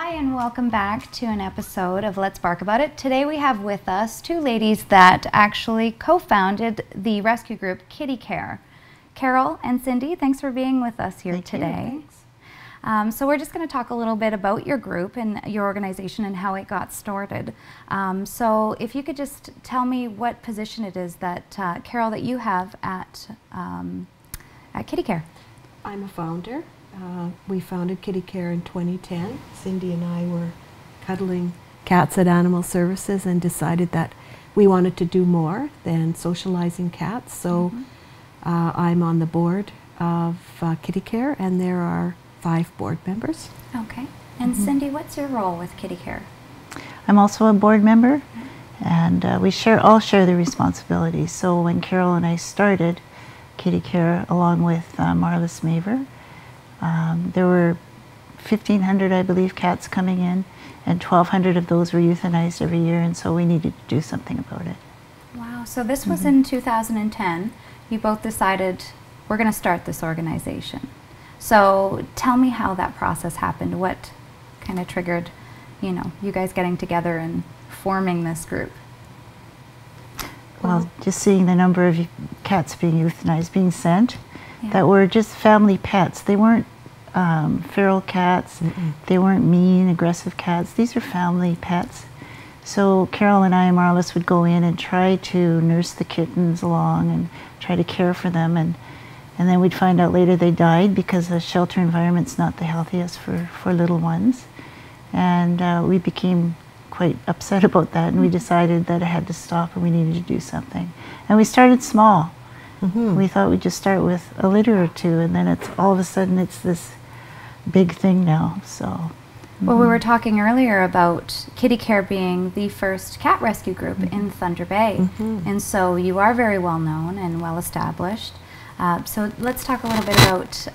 Hi and welcome back to an episode of Let's Bark About It. Today we have with us two ladies that actually co-founded the rescue group Kitty Care. Carol and Cindy, thanks for being with us here today. So we're just going to talk a little bit about your group and your organization and how it got started. So if you could just tell me what position it is that, Carol, that you have at Kitty Care. I'm a founder. We founded Kitty Care in 2010. Cindy and I were cuddling cats at Animal Services and decided that we wanted to do more than socializing cats. So I'm on the board of Kitty Care, and there are 5 board members. Okay. And Cindy, what's your role with Kitty Care? I'm also a board member, and we all share the responsibilities. So when Carol and I started Kitty Care along with Marlis Maver, there were 1,500, I believe, cats coming in, and 1,200 of those were euthanized every year, and so we needed to do something about it. Wow, so this was in 2010. You both decided, we're going to start this organization. So tell me how that process happened. What kind of triggered, you guys getting together and forming this group? Well, just seeing the number of cats being euthanized, being sent, that were just family pets. They weren't feral cats. They weren't mean, aggressive cats. These are family pets. So Carol and I and Marlis would go in and try to nurse the kittens along and try to care for them. And then we'd find out later they died because the shelter environment's not the healthiest for little ones. And we became quite upset about that, and we decided that it had to stop and we needed to do something. And we started small. We thought we'd just start with a litter or 2, and then it's all of a sudden it's this big thing now. So, well, we were talking earlier about Kitty Care being the first cat rescue group in Thunder Bay, and so you are very well known and well established. So let's talk a little bit about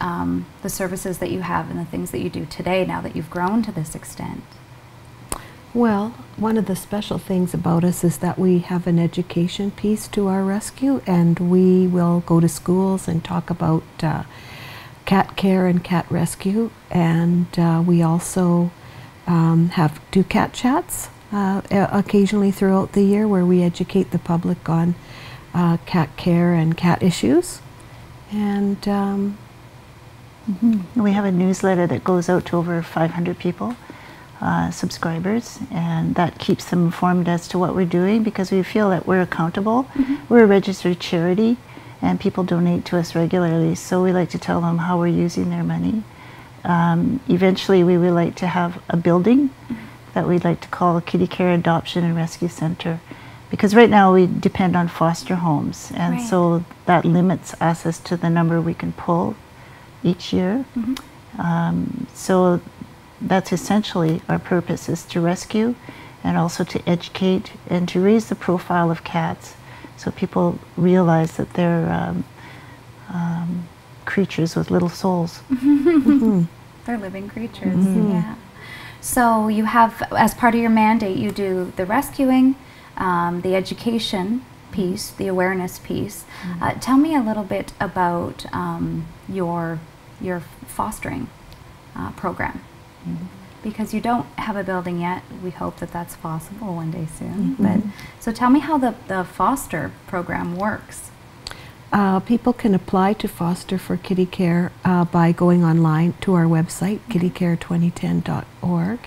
the services that you have and the things that you do today now that you've grown to this extent. Well, one of the special things about us is that we have an education piece to our rescue, and we will go to schools and talk about cat care and cat rescue, and we also do cat chats occasionally throughout the year where we educate the public on cat care and cat issues. And we have a newsletter that goes out to over 500 people. Subscribers, and that keeps them informed as to what we're doing, because we feel that we're accountable. We're a registered charity and people donate to us regularly, so we like to tell them how we're using their money. Eventually we would like to have a building that we'd like to call Kitty Care Adoption and Rescue Center, because right now we depend on foster homes, and so that limits us as to the number we can pull each year. So that's essentially our purpose, is to rescue and also to educate and to raise the profile of cats so people realize that they're creatures with little souls. They're living creatures, yeah. So you have, as part of your mandate, you do the rescuing, the education piece, the awareness piece. Tell me a little bit about your fostering program. Because you don't have a building yet. We hope that that's possible one day soon. But so tell me how the foster program works. People can apply to foster for Kitty Care by going online to our website, kittycare2010.org,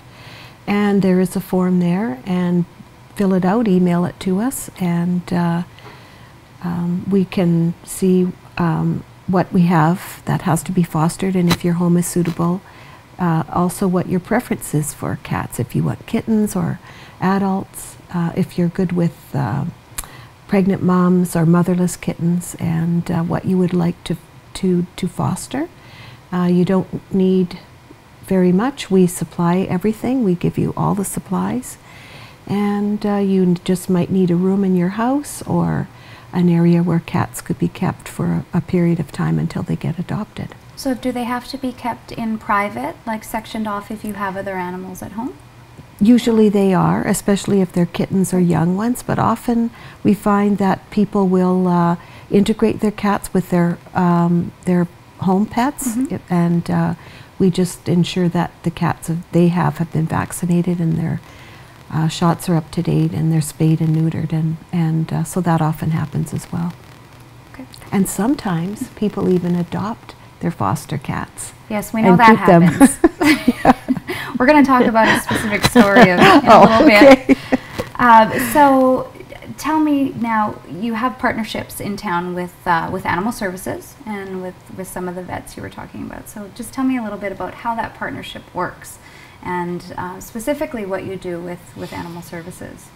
and there is a form there, and fill it out, email it to us, and we can see what we have that has to be fostered, and if your home is suitable. Also what your preference is for cats, if you want kittens or adults, if you're good with pregnant moms or motherless kittens, and what you would like to foster. You don't need very much. We supply everything. We give you all the supplies, and you just might need a room in your house or an area where cats could be kept for a period of time until they get adopted. So do they have to be kept in private, like sectioned off if you have other animals at home? Usually they are, especially if they're kittens or young ones, but often we find that people will integrate their cats with their home pets, and we just ensure that the cats they have been vaccinated and their shots are up to date and they're spayed and neutered, and so that often happens as well. Okay. And sometimes people even adopt their foster cats. Yes, we know that happens. We're going to talk about a specific story in a little bit. So tell me now, you have partnerships in town with Animal Services and with some of the vets you were talking about. So just tell me a little bit about how that partnership works and specifically what you do with Animal Services.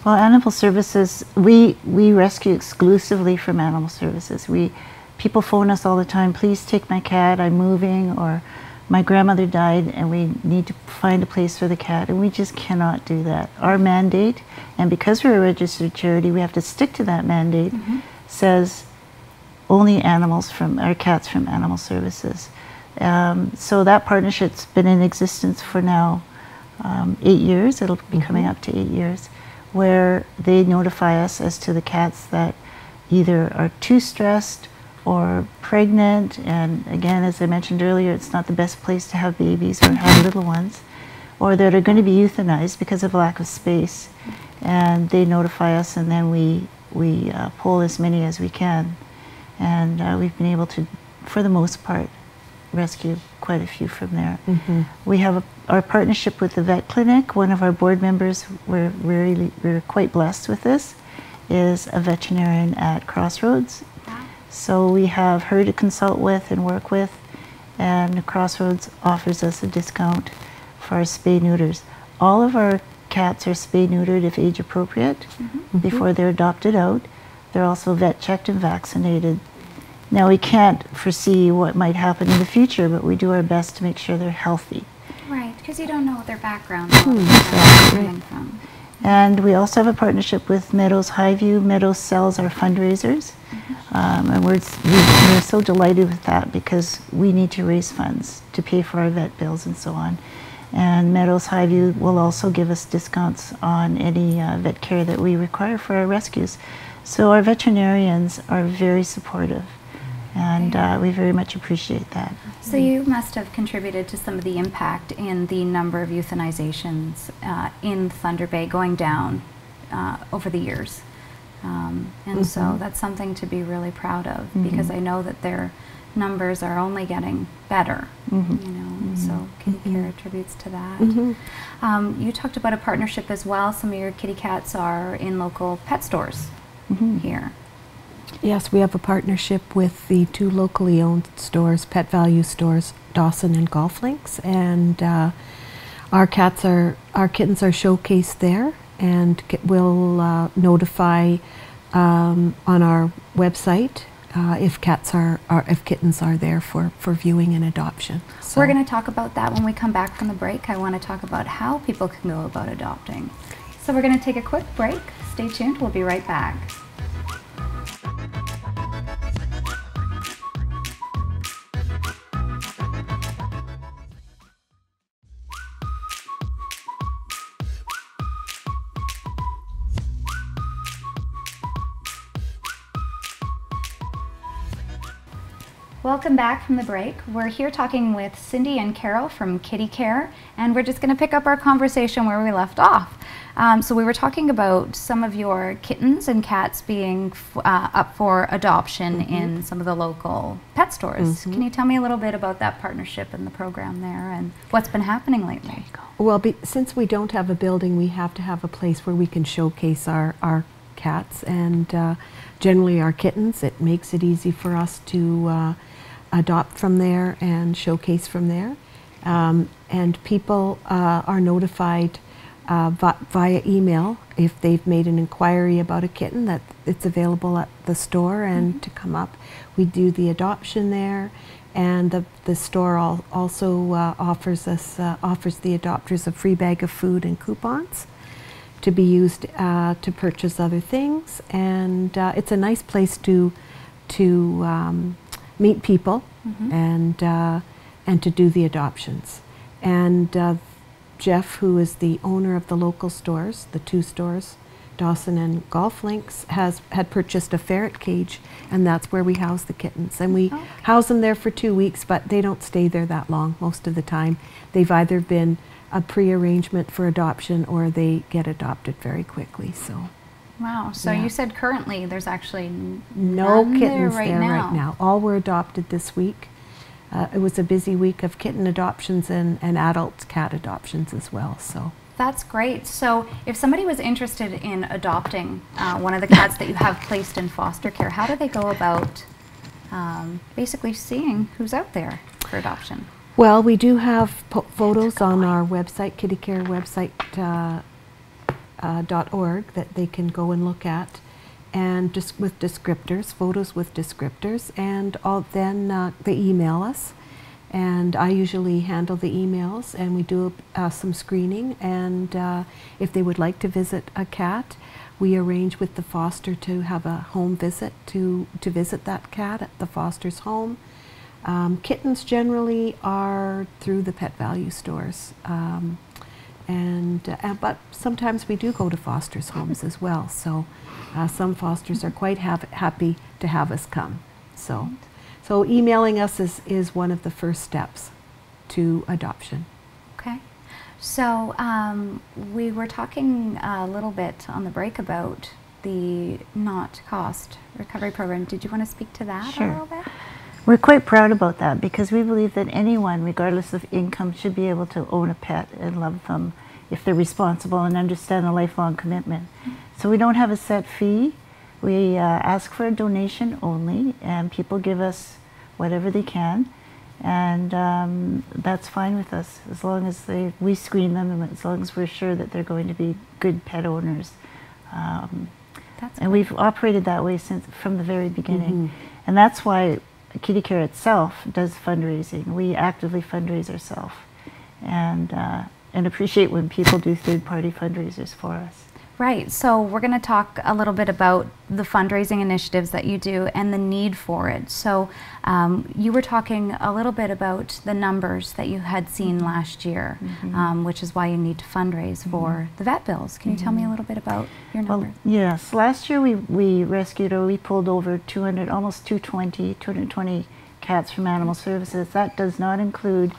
Well, Animal Services, we rescue exclusively from Animal Services. People phone us all the time, please take my cat, I'm moving, or my grandmother died and we need to find a place for the cat, and we just cannot do that. Our mandate, and because we're a registered charity, we have to stick to that mandate, says only our cats from Animal Services. So that partnership's been in existence for now 8 years. It'll be coming up to 8 years, where they notify us as to the cats that either are too stressed or pregnant, and again, as I mentioned earlier, it's not the best place to have babies or have little ones, or that are going to be euthanized because of lack of space, and they notify us, and then we pull as many as we can, and we've been able to, for the most part, rescue quite a few from there. We have our partnership with the vet clinic. One of our board members, we're quite blessed with this, is a veterinarian at Crossroads. So we have her to consult with and work with, and Crossroads offers us a discount for our spay neuters. All of our cats are spay neutered if age appropriate before they're adopted out. They're also vet checked and vaccinated. Now, we can't foresee what might happen in the future, but we do our best to make sure they're healthy. Right, because you don't know what their background is coming from. And we also have a partnership with Meadows Highview. Meadows sells our fundraisers. And we're so delighted with that because we need to raise funds to pay for our vet bills and so on. And Meadows Highview will also give us discounts on any vet care that we require for our rescues. So our veterinarians are very supportive, and we very much appreciate that. So you must have contributed to some of the impact in the number of euthanizations in Thunder Bay going down over the years. And so that's something to be really proud of, because I know that their numbers are only getting better, you know, so Kitty Care attributes to that. You talked about a partnership as well. Some of your kitty cats are in local pet stores here. Yes, we have a partnership with the 2 locally owned stores, Pet Value stores, Dawson and Golf Links, and our kittens are showcased there, and we'll notify on our website if kittens are there for viewing and adoption. So we're going to talk about that when we come back from the break. I want to talk about how people can go about adopting. So we're going to take a quick break. Stay tuned. We'll be right back. Welcome back from the break. We're here talking with Cindy and Carol from Kitty Care, and we're just going to pick up our conversation where we left off. So we were talking about some of your kittens and cats being up for adoption in some of the local pet stores. Can you tell me a little bit about that partnership and the program there and what's been happening lately? Well, since we don't have a building, we have to have a place where we can showcase our cats, and generally our kittens. It makes it easy for us to adopt from there and showcase from there. And people are notified via email if they've made an inquiry about a kitten that it's available at the store and to come up. We do the adoption there, and the store also offers the adopters a free bag of food and coupons to be used to purchase other things, and it's a nice place to meet people and to do the adoptions. And Jeff, who is the owner of the local stores, the 2 stores, Dawson and Golf Links had purchased a ferret cage, and that's where we house the kittens. And we house them there for 2 weeks, but they don't stay there that long most of the time. They've either been a pre-arrangement for adoption or they get adopted very quickly. So. Wow. So you said currently there's actually no none kittens there there right now. All were adopted this week. It was a busy week of kitten adoptions and adult cat adoptions as well. So. That's great. So if somebody was interested in adopting one of the cats that you have placed in foster care, how do they go about basically seeing who's out there for adoption? Well, we do have photos on our website, kittycare website .org, that they can go and look at, and just with descriptors, photos with descriptors, and then they email us. And I usually handle the emails, and we do some screening, and if they would like to visit a cat, we arrange with the foster to have a home visit to visit that cat at the foster's home. Kittens generally are through the Pet Value stores, but sometimes we do go to fosters' homes as well, so some fosters are quite happy to have us come. So emailing us is one of the first steps to adoption. Okay. So we were talking a little bit on the break about the Not Cost Recovery Program. Did you want to speak to that a little bit? We're quite proud about that because we believe that anyone, regardless of income, should be able to own a pet and love them if they're responsible and understand the lifelong commitment. So we don't have a set fee. We ask for a donation only, and people give us whatever they can, and that's fine with us as long as we screen them and as long as we're sure that they're going to be good pet owners. And we've operated that way from the very beginning. And that's why Kitty Care itself does fundraising. We actively fundraise ourselves, and appreciate when people do third-party fundraisers for us. Right, so we're going to talk a little bit about the fundraising initiatives that you do and the need for it. So you were talking a little bit about the numbers that you had seen last year, which is why you need to fundraise for the vet bills. Can you tell me a little bit about your numbers? Well, yes, last year we rescued, or we pulled over 200, almost 220 cats from Animal Services. That does not include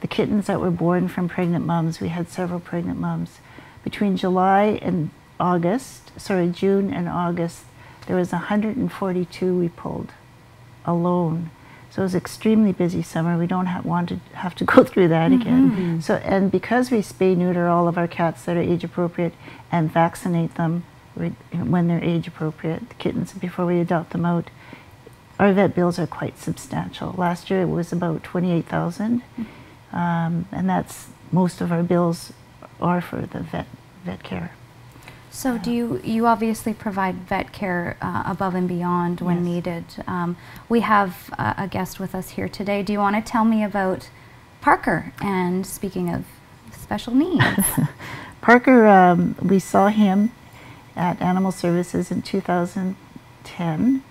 the kittens that were born from pregnant moms. We had several pregnant moms. Between June and August, there was 142 we pulled alone. So it was an extremely busy summer. We don't want to have to go through that again. So, and because we spay neuter all of our cats that are age appropriate and vaccinate them when they're age appropriate, the kittens, before we adopt them out, our vet bills are quite substantial. Last year it was about $28,000, and that's most of our bills are for the vet care. So do you obviously provide vet care above and beyond when needed. We have a guest with us here today. Do you want to tell me about Parker? And speaking of special needs. Parker, we saw him at Animal Services in 2010,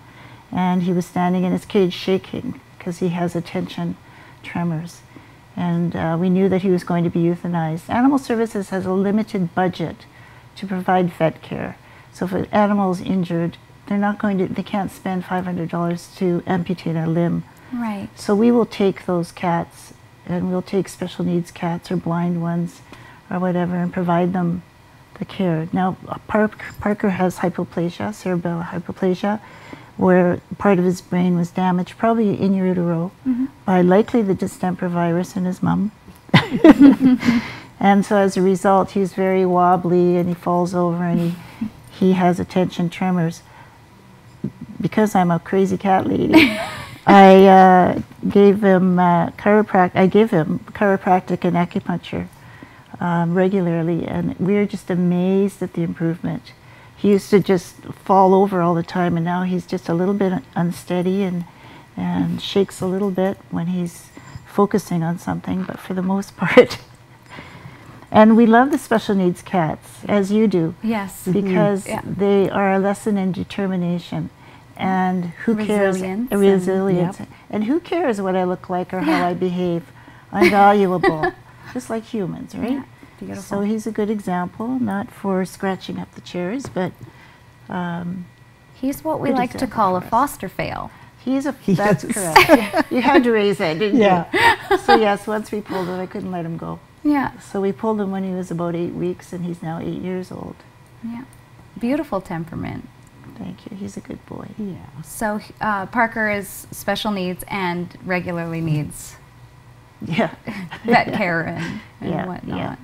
and he was standing in his cage shaking because he has attention tremors. And we knew that he was going to be euthanized. Animal Services has a limited budget to provide vet care. So if an animal is injured, they can't spend $500 to amputate a limb. Right. So we will take those cats, and we'll take special needs cats or blind ones or whatever, and provide them the care. Now, Parker has hypoplasia, cerebral hypoplasia, where part of his brain was damaged, probably in utero, by likely the distemper virus in his mum. And so as a result, he's very wobbly, and he falls over, and he has attention tremors. Because I'm a crazy cat lady, I gave him chiropractic and acupuncture regularly, and we were just amazed at the improvement. He used to just fall over all the time, and now he's just a little bit unsteady and shakes a little bit when he's focusing on something, but for the most part. And we love the special needs cats, as you do. Yes. Because they are a lesson in determination. And who cares? Resilience. And who cares what I look like or how I behave? I'm valuable, just like humans, right? Beautiful. So he's a good example, not for scratching up the chairs, but he's what we good like to example call a for us. foster fail. That's correct. You had to raise that, didn't you? So yes, once we pulled it, I couldn't let him go. Yeah. So we pulled him when he was about 8 weeks, and he's now 8 years old. Yeah. Beautiful temperament. Thank you. He's a good boy. Yeah. So Parker is special needs and regularly needs Yeah. vet care and Yeah, whatnot. yeah.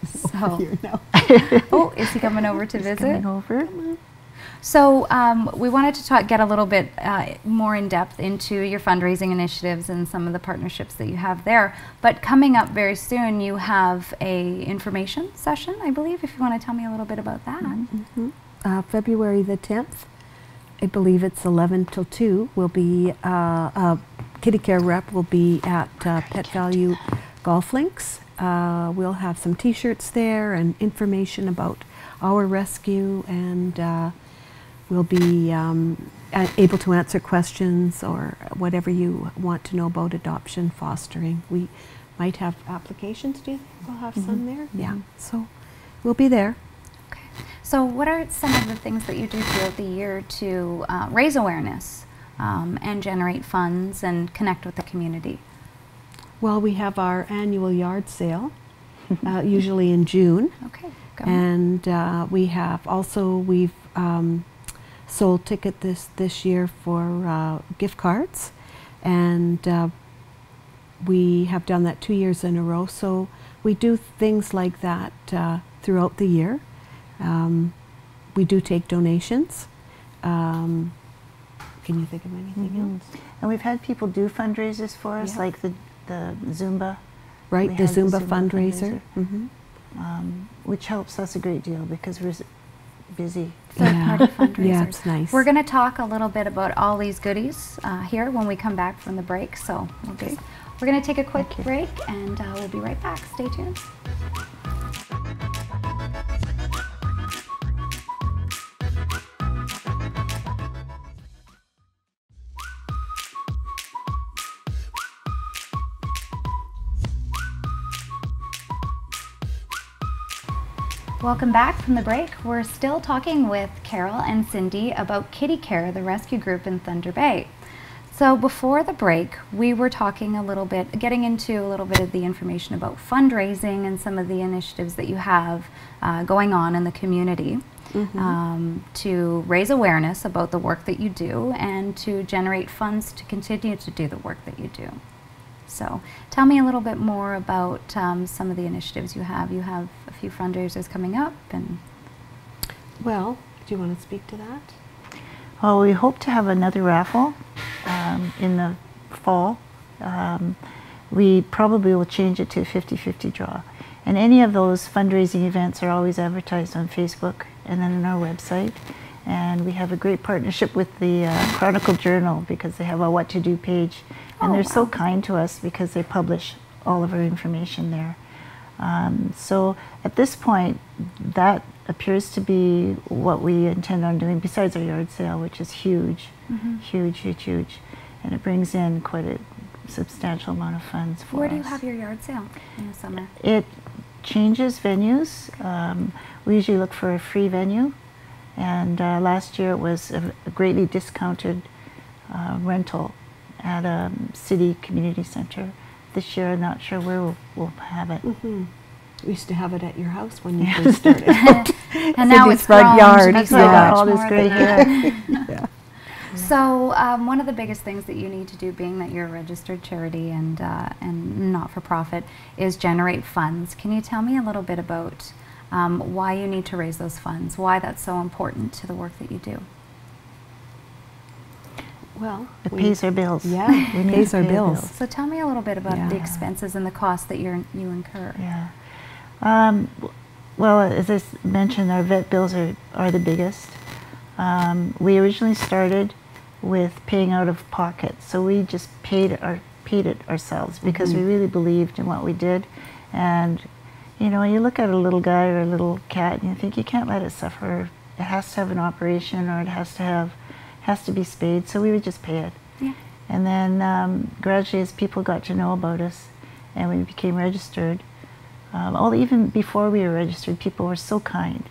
So, Here now. oh, is he coming over to He's visit? coming over. So we wanted to get a little bit more in depth into your fundraising initiatives and some of the partnerships that you have there. But coming up very soon, you have a information session, I believe, if you want to tell me a little bit about that. Mm-hmm. February the 10th, I believe it's 11 till 2, will be a kitty care rep will be at Pet Value Golf Links. We'll have some t-shirts there and information about our rescue, and we'll be able to answer questions or whatever you want to know about adoption, fostering. We might have applications, do you think we'll have some there? Yeah, so we'll be there. Okay. So what are some of the things that you do throughout the year to raise awareness and generate funds and connect with the community? Well, we have our annual yard sale, usually in June. Okay. Go. And we have also, we've sold ticket this year for gift cards, and we have done that 2 years in a row. So we do things like that throughout the year. We do take donations. Can you think of anything else? And we've had people do fundraisers for us, like the Zumba. Right, We the had Zumba fundraiser. Which helps us a great deal because we're busy. Third-party fundraisers. Yeah, it's nice. We're going to talk a little bit about all these goodies here when we come back from the break. So we're going to take a quick break, and we'll be right back. Stay tuned. Welcome back from the break. We're still talking with Carol and Cindy about Kitty Care, the rescue group in Thunder Bay. So before the break, we were talking a little bit, getting into a little bit of the information about fundraising and some of the initiatives that you have going on in the community to raise awareness about the work that you do and to generate funds to continue to do the work that you do. So tell me a little bit more about some of the initiatives you have. You have a few fundraisers coming up. And Well, do you want to speak to that? Well, we hope to have another raffle in the fall. We probably will change it to a 50-50 draw. And any of those fundraising events are always advertised on Facebook and then on our website. And we have a great partnership with the Chronicle Journal because they have a What to Do page. And they're so kind to us because they publish all of our information there. So at this point, that appears to be what we intend on doing besides our yard sale, which is huge, huge, huge, huge. And it brings in quite a substantial amount of funds for us. where do you have your yard sale in the summer? It changes venues. We usually look for a free venue. And last year it was a greatly discounted rental at a city community center. This year I'm not sure where we'll have it. We used to have it at your house when you first started. And now it's front grown yard. to be That's so why I got much all this more gray than that. hair. So one of the biggest things that you need to do, being that you're a registered charity and not-for-profit, is generate funds. Can you tell me a little bit about why you need to raise those funds, why that's so important to the work that you do? Well, It pays our bills. Yeah, We it need pays to our pay bills. So tell me a little bit about the Yeah. expenses and the costs that you incur. Yeah. Well, as I mentioned, our vet bills are the biggest. We originally started with paying out of pocket, so we just paid it ourselves because we really believed in what we did. And you know, you look at a little guy or a little cat, and you think you can't let it suffer. It has to have an operation, or it has to be spayed. So we would just pay it. Yeah. And then gradually, as people got to know about us, and we became registered, Even before we were registered, people were so kind.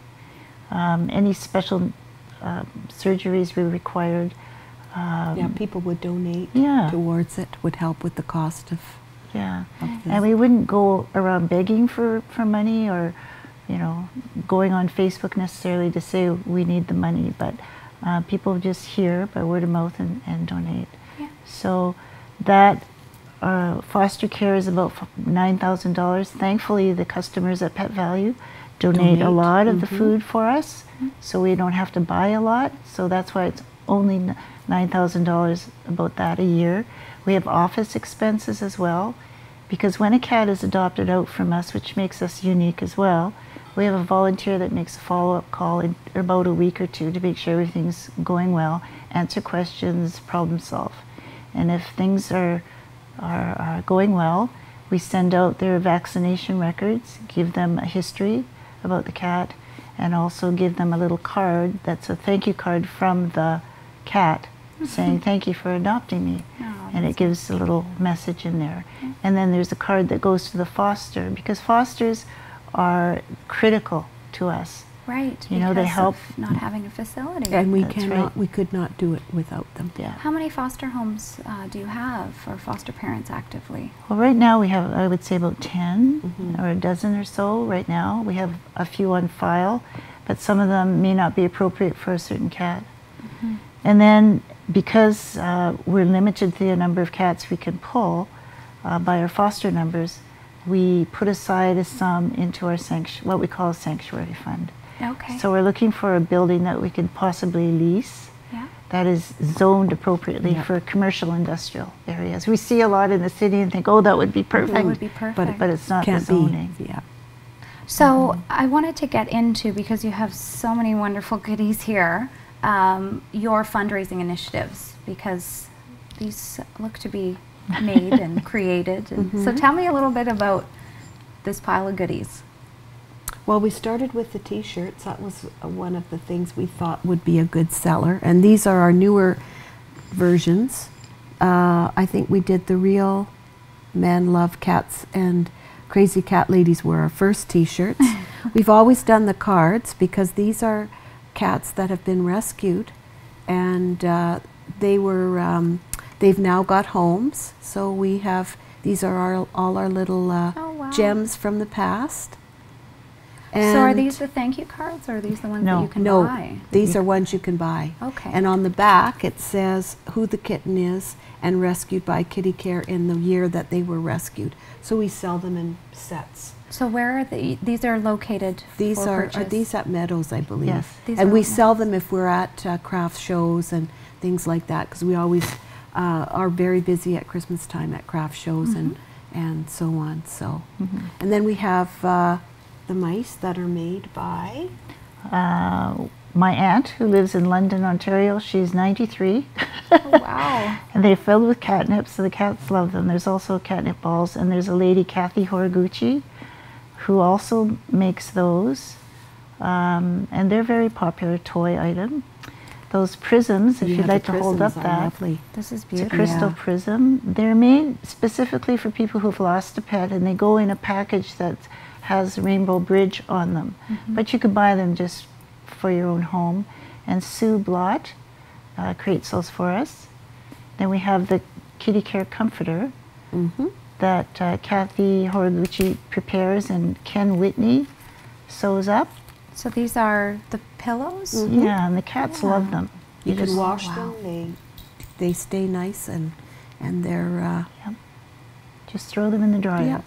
Any special surgeries we required. Yeah, people would donate towards it, would help with the cost of. Yeah, and we wouldn't go around begging for money or, you know, going on Facebook necessarily to say we need the money, but people just hear by word of mouth and donate. Yeah. So that foster care is about $9,000. Thankfully, the customers at Pet Value donate a lot of the food for us, so we don't have to buy a lot. So that's why it's only $9,000, about that a year. We have office expenses as well, because when a cat is adopted out from us, which makes us unique as well, we have a volunteer that makes a follow-up call in about a week or two to make sure everything's going well, answer questions, problem solve. And if things are going well, we send out their vaccination records, give them a history about the cat, and also give them a little card that's a thank you card from the cat saying thank you for adopting me. And it gives a little message in there. And then there's a card that goes to the foster, because fosters are critical to us. Right. You know, they help. Not having a facility. And we That's cannot, right. we could not do it without them. Yeah. How many foster homes do you have for foster parents actively? Well, right now we have, I would say, about 10 or a dozen or so right now. We have a few on file, but some of them may not be appropriate for a certain cat. And then because we're limited to the number of cats we can pull by our foster numbers, we put aside a sum into our what we call a sanctuary fund. Okay. So we're looking for a building that we can possibly lease that is zoned appropriately for commercial industrial areas. We see a lot in the city and think, oh, that would be perfect. That would be perfect. But it's not the Can't zoning. be. Yeah. So I wanted to get into, because you have so many wonderful goodies here, your fundraising initiatives, because these look to be made and created. And so tell me a little bit about this pile of goodies. Well, we started with the t-shirts. That was one of the things we thought would be a good seller. And these are our newer versions. I think we did the Real Men Love Cats and Crazy Cat Ladies were our first t-shirts. We've always done the cards because these are cats that have been rescued, and they've now got homes. So we have, these are all our little gems from the past. And so are these the thank you cards, or are these the ones that you can buy? These are ones you can buy. Okay. And on the back it says who the kitten is and rescued by Kitty Care in the year that they were rescued. So we sell them in sets. So where are these are located These for are purchase? these at Meadows, I believe. Yes. And we sell them if we're at craft shows and things like that, because we always are very busy at Christmas time at craft shows and so on. So, and then we have the mice that are made by my aunt, who lives in London, Ontario. She's 93. Oh, wow. And they're filled with catnip, so the cats love them. There's also catnip balls, and there's a lady, Kathy Horiguchi, who also makes those. And they're a very popular toy item. Those prisms, if you'd like to hold up that. Lovely. This is It's a beautiful. crystal prism. They're made specifically for people who've lost a pet, and they go in a package that has Rainbow Bridge on them. But you could buy them just for your own home. And Sue Blott creates those for us. Then we have the Kitty Care Comforter that Kathy Horiguchi prepares and Ken Whitney sews up. So these are the pillows? Yeah, and the cats love them. You can just wash them. They stay nice and they're just throw them in the dryer. yeah.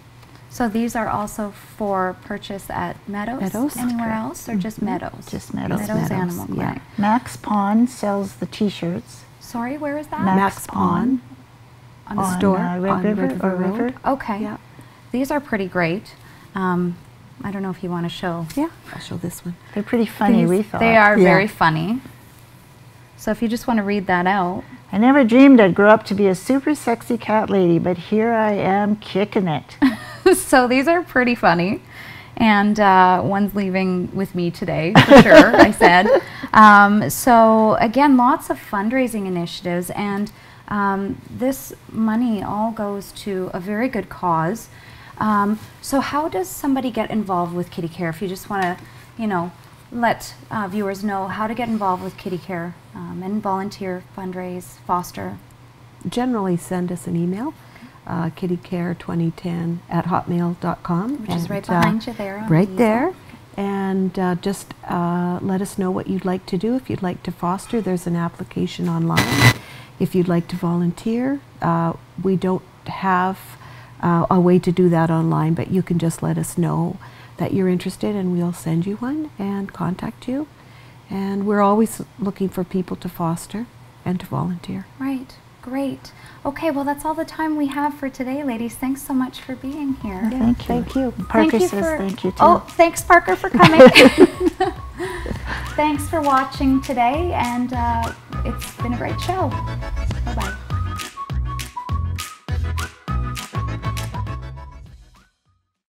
So these are also for purchase at Meadows? Meadows, Anywhere correct. else, or just Meadows? Just Meadows. Meadows Animal Clinic. Max Pond sells the T-shirts. Sorry, where is that? Max Pond on the on store? Red on River Red or River Road. River. Okay. Yeah. These are pretty great. I don't know if you want to show. Yeah, I'll show this one. They're pretty funny, we thought. They are Yeah. very funny. So if you just want to read that out. I never dreamed I'd grow up to be a super sexy cat lady, but here I am kicking it. So these are pretty funny. And one's leaving with me today, for sure, I said. So again, lots of fundraising initiatives, and this money all goes to a very good cause. So how does somebody get involved with kitty care? If you just want to, you know, let viewers know how to get involved with kitty care and volunteer, fundraise, foster. Generally send us an email, kittycare2010@hotmail.com. Which is right behind you there. Right there. And just let us know what you'd like to do. If you'd like to foster, there's an application online. If you'd like to volunteer, we don't have a way to do that online, but you can just let us know that you're interested and we'll send you one and contact you. And we're always looking for people to foster and to volunteer. Right. Great. Okay, well, that's all the time we have for today, ladies. Thanks so much for being here. Yeah, thank you. Thank you. Parker says thank you too. Oh, thanks, Parker, for coming. Thanks for watching today, and it's been a great show.